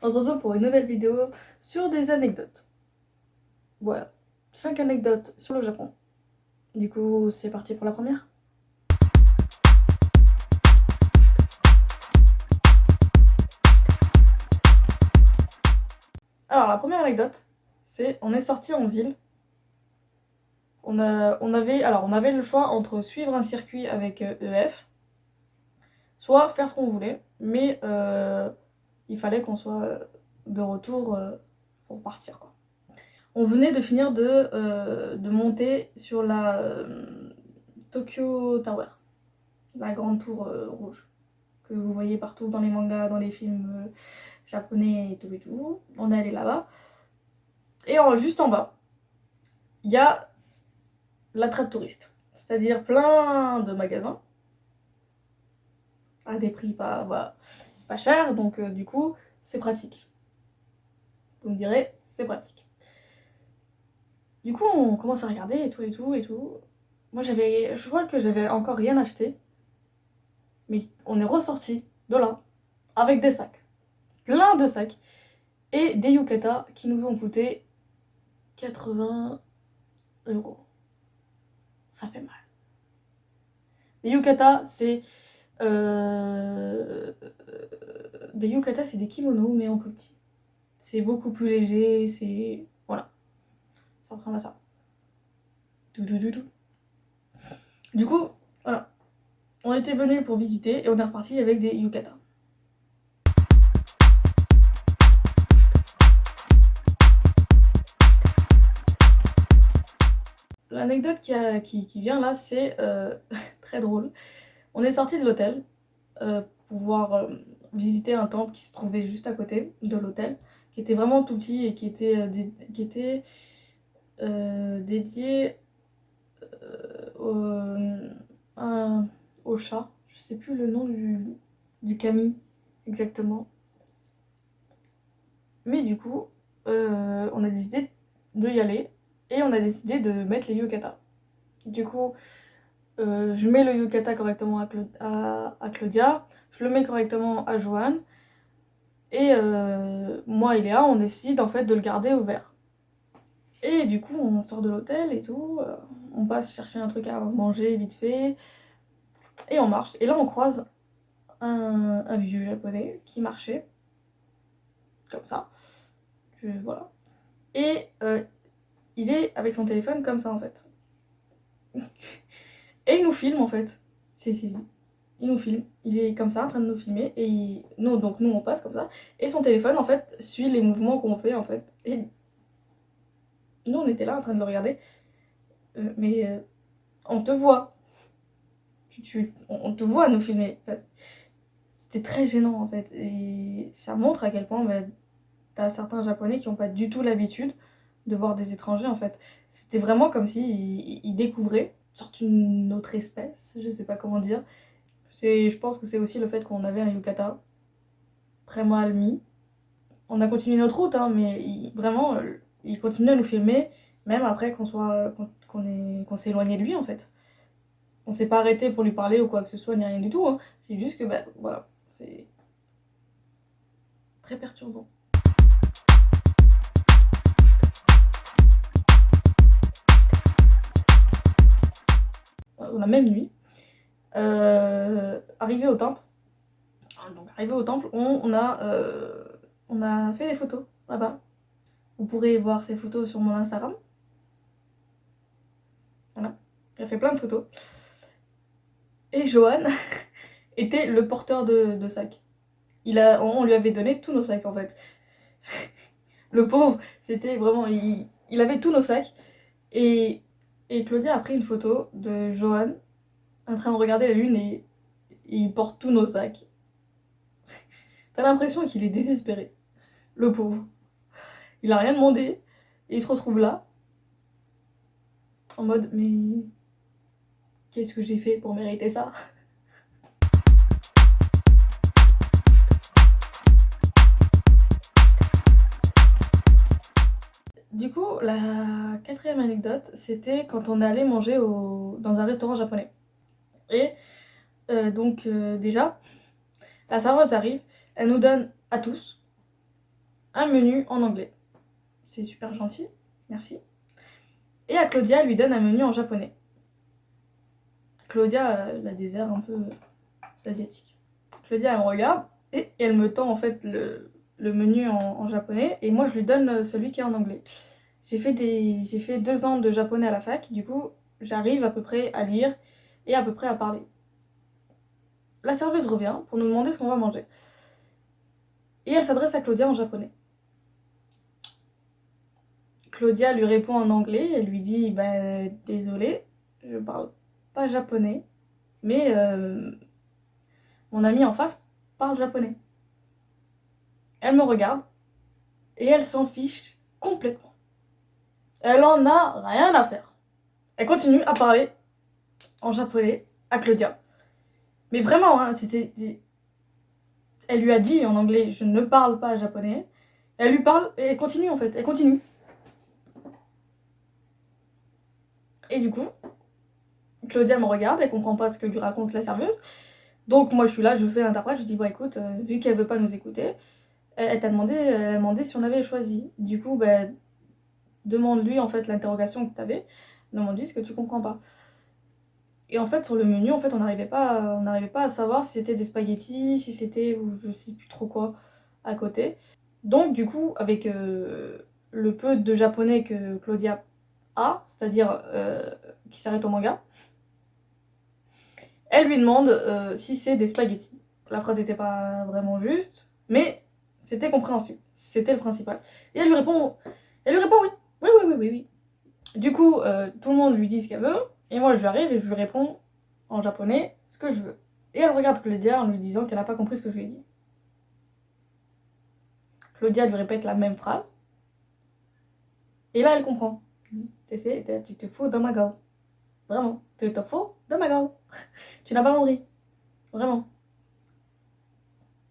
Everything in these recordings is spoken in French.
On se retrouve pour une nouvelle vidéo sur des anecdotes. Voilà, 5 anecdotes sur le Japon. Du coup, c'est parti pour la première. Alors, la première anecdote, c'est on est sorti en ville. On avait le choix entre suivre un circuit avec EF, soit faire ce qu'on voulait, mais il fallait qu'on soit de retour pour partir, quoi. On venait de finir de monter sur la Tokyo Tower, la grande tour rouge, que vous voyez partout dans les mangas, dans les films japonais et tout. On est allé là-bas. Et juste en bas, il y a l'attrape touriste. C'est-à-dire plein de magasins, à des prix pas, voilà, c'est pas cher, donc du coup, c'est pratique. Vous me direz, c'est pratique. Du coup, on commence à regarder et tout. Moi, je vois que j'avais encore rien acheté, mais on est ressorti de là, avec des sacs. Plein de sacs. Et des yukatas qui nous ont coûté 80 €. Ça fait mal. Des yukatas, c'est... Des yukatas, c'est des kimonos, mais en plus petit. C'est beaucoup plus léger, c'est... Voilà. Ça ressemble à ça. Du coup, voilà. On était venus pour visiter et on est reparti avec des yukatas. L'anecdote qui vient là, c'est très drôle. On est sorti de l'hôtel pour voir visiter un temple qui se trouvait juste à côté de l'hôtel, qui était vraiment tout petit et qui était dédié au chat. Je sais plus le nom du kami exactement. Mais du coup, on a décidé de y aller et on a décidé de mettre les yukatas. Du coup, je mets le yukata correctement à Claudia, je le mets correctement à Johan, et moi et Léa, on décide en fait de le garder ouvert. Et du coup, on sort de l'hôtel et tout, on passe chercher un truc à manger vite fait, et on marche. Et là, on croise un vieux japonais qui marchait, comme ça, voilà. Et il est avec son téléphone comme ça en fait. Et il nous filme en fait. Il nous filme, il est comme ça en train de nous filmer et nous on passe comme ça et son téléphone en fait suit les mouvements qu'on fait en fait et nous on était là en train de le regarder mais on te voit, on te voit nous filmer. Enfin, c'était très gênant en fait et ça montre à quel point t'as certains japonais qui n'ont pas du tout l'habitude de voir des étrangers en fait. C'était vraiment comme si ils découvraient sorte une autre espèce, je sais pas comment dire. Je pense que c'est aussi le fait qu'on avait un yukata très mal mis. On a continué notre route, hein, mais vraiment, il continue à nous filmer, même après qu'on s'est éloigné de lui, en fait. On s'est pas arrêté pour lui parler ou quoi que ce soit, ni rien du tout. Hein. C'est juste que, bah, voilà, c'est très perturbant. La même nuit, arrivé au temple, on a fait des photos là-bas. Vous pourrez voir ces photos sur mon Instagram. Voilà, j'ai fait plein de photos. Et Johan était le porteur de sacs. On lui avait donné tous nos sacs en fait. Le pauvre, c'était vraiment. Il avait tous nos sacs. Et, et Claudia a pris une photo de Johan en train de regarder la lune et il porte tous nos sacs. T'as l'impression qu'il est désespéré. Le pauvre. Il a rien demandé. Et il se retrouve là. En mode, mais qu'est-ce que j'ai fait pour mériter ça? Du coup, la quatrième anecdote, c'était quand on est allé manger dans un restaurant japonais. Et déjà, la serveuse arrive, elle nous donne à tous un menu en anglais. C'est super gentil, merci. Et à Claudia, elle lui donne un menu en japonais. Claudia, elle a des airs un peu asiatiques. Claudia, elle me regarde et elle me tend en fait le menu en japonais et moi je lui donne celui qui est en anglais. J'ai fait 2 ans de japonais à la fac, du coup j'arrive à peu près à lire et à peu près à parler. La serveuse revient pour nous demander ce qu'on va manger. Et elle s'adresse à Claudia en japonais. Claudia lui répond en anglais, elle lui dit bah, désolée, je parle pas japonais, mais mon amie en face parle japonais. Elle me regarde et elle s'en fiche complètement. Elle en a rien à faire. Elle continue à parler en japonais à Claudia. Mais vraiment, hein, elle lui a dit en anglais je ne parle pas japonais. Elle lui parle et elle continue en fait, elle continue. Et du coup, Claudia me regarde, elle comprend pas ce que lui raconte la serveuse. Donc moi je suis là, je fais l'interprète, je dis bon écoute, vu qu'elle veut pas nous écouter, elle a demandé si on avait choisi. Du coup, bah, demande-lui en fait l'interrogation que t'avais, demande-lui ce que tu comprends pas. Et en fait sur le menu, en fait on n'arrivait pas à savoir si c'était des spaghettis, si c'était ou je sais plus trop quoi à côté. Donc du coup avec le peu de japonais que Claudia a, c'est-à-dire qui s'arrête au manga, elle lui demande si c'est des spaghettis. La phrase n'était pas vraiment juste, mais c'était compréhensible. C'était le principal. Et elle lui répond oui. Oui, oui, oui, oui, oui. Du coup, tout le monde lui dit ce qu'elle veut, et moi je lui arrive et je lui réponds en japonais ce que je veux. Et elle regarde Claudia en lui disant qu'elle n'a pas compris ce que je lui ai dit. Claudia lui répète la même phrase, et là elle comprend. Tu te fous de ma gueule. Vraiment, tu te fous de ma gueule. Tu n'as pas compris. Vraiment.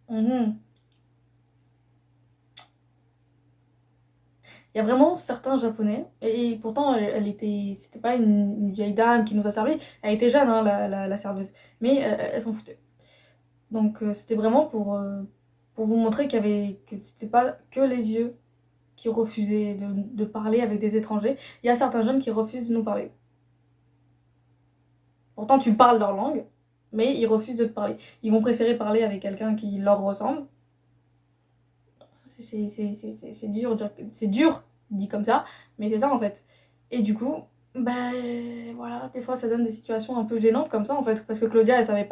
Mhm. Il y a vraiment certains japonais, et pourtant c'était pas une vieille dame qui nous a servi, elle était jeune hein, la serveuse, mais elle s'en foutait. Donc c'était vraiment pour vous montrer que c'était pas que les vieux qui refusaient de parler avec des étrangers, il y a certains jeunes qui refusent de nous parler. Pourtant tu parles leur langue, mais ils refusent de te parler. Ils vont préférer parler avec quelqu'un qui leur ressemble. C'est dur, c'est dur dit comme ça, mais c'est ça en fait. Et du coup, bah voilà, des fois ça donne des situations un peu gênantes comme ça en fait, parce que Claudia elle savait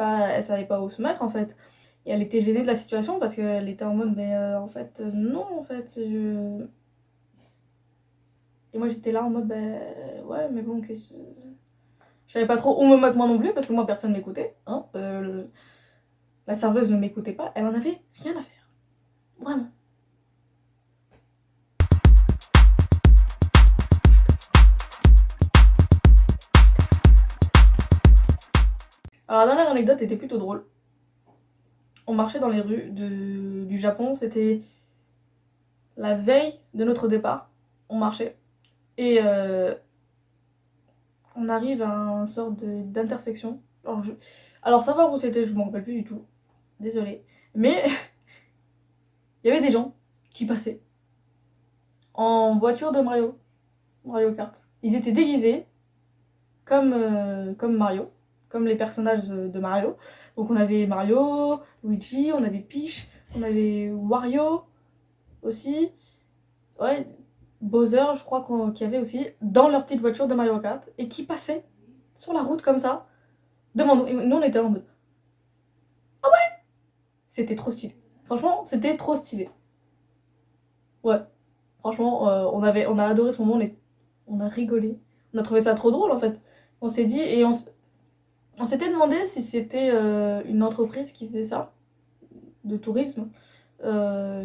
pas où se mettre en fait. Et elle était gênée de la situation parce qu'elle était en mode, mais en fait, non, en fait, je. Et moi j'étais là en mode, bah ouais, mais bon, je savais pas trop où me mettre moi non plus parce que moi personne m'écoutait. Hein. La serveuse ne m'écoutait pas, elle en avait rien à faire. Vraiment. Alors la dernière anecdote était plutôt drôle. On marchait dans les rues du Japon, c'était la veille de notre départ. On marchait et on arrive à une sorte d'intersection. Alors savoir où c'était, je m'en rappelle plus du tout. Désolée. Mais il y avait des gens qui passaient en voiture de Mario Kart. Ils étaient déguisés comme Mario, comme les personnages de Mario. Donc on avait Mario, Luigi, on avait Peach, on avait Wario aussi. Ouais, Bowser, je crois qu'il y avait aussi, dans leur petite voiture de Mario Kart, et qui passaient sur la route comme ça, devant nous. Et nous, on était en mode. C'était trop stylé. Franchement, c'était trop stylé. Ouais, franchement, on a adoré ce moment, on a rigolé. On a trouvé ça trop drôle en fait. On s'est dit, on s'était demandé si c'était une entreprise qui faisait ça, de tourisme,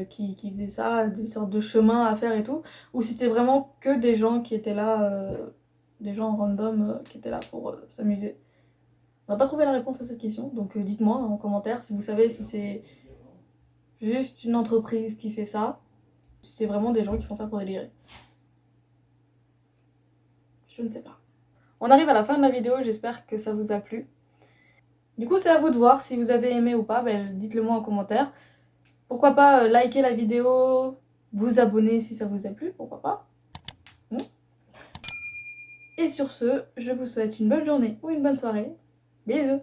qui faisait ça, des sortes de chemins à faire et tout, ou si c'était vraiment que des gens qui étaient là, des gens random qui étaient là pour s'amuser. On n'a pas trouvé la réponse à cette question, donc dites-moi en commentaire si vous savez si c'est juste une entreprise qui fait ça, si c'est vraiment des gens qui font ça pour délirer. Je ne sais pas. On arrive à la fin de la vidéo, j'espère que ça vous a plu. Du coup, c'est à vous de voir si vous avez aimé ou pas, ben, dites-le moi en commentaire. Pourquoi pas liker la vidéo, vous abonner si ça vous a plu, pourquoi pas. Et sur ce, je vous souhaite une bonne journée ou une bonne soirée. Bisous.